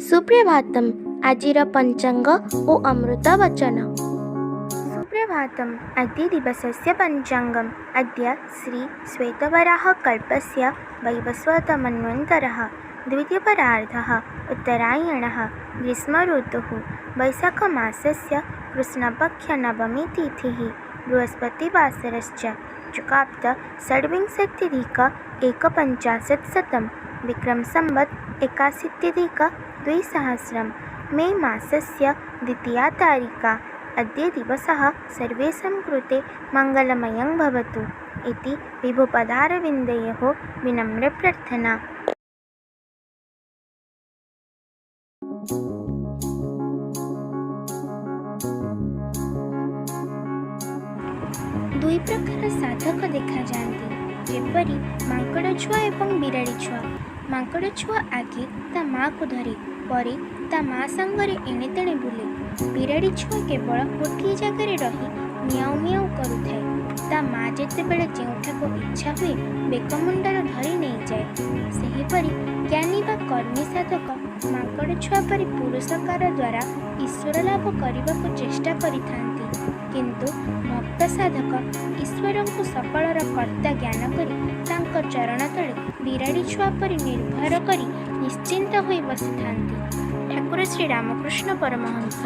सुप्रभातम आजिर पंचांग ओ अमृत वचन। सुप्रभातम्। अद्य दिवसस्य पञ्चाङ्गम्। अद्य श्री श्वेतवराह कल्पस्य वैवस्वतमन्वन्तरः द्वितीयपरार्धः उत्तरायणः ग्रीष्मऋतुः वैशाखमासस्य कृष्णपक्षनवमी तिथिः बृहस्पतिवासरश्च चुकाप्त षड्विंशत्यधिक एकपञ्चाशत्शतं विक्रमसंवत् 81-द्विसहस्रं मे मासस्य द्वितीया तारिका। अद्य दिवसः सर्वेषां कृते मङ्गलमयं भवतु इति विभुपदारविन्दयोः विनम्रप्रार्थना। दुई प्रकार साधक देखा जाती, जेपरी मांकड़ छुआ एवं बिराड़ी छुआ। मांकड़ छुआ आगे ता माँ को धरे, परे ता माँ सांगरे एणे तेणे बुले। बिराड़ी छुआ केवल गोटे जगार रही मियाऊ मियाऊ करुथाए। ता माँ जेतेबेले जेउठाको इच्छा हुए बेकमुंडर धरी नहीं जाए। सेहीपरि ज्ञानी बा कर्मी साधक मांकड़ छुआ परि पुरुषकार द्वारा ईश्वर लाभ करने चेष्टा करिथांती, किंतु भक्त साधक ईश्वर को सकलर कर्ता ज्ञान करी तांको चरण तले बिराड़ी छुआ परि निर्भर करी निश्चिंत होई बसिथांती। ठाकुर श्री रामकृष्ण परमहंस।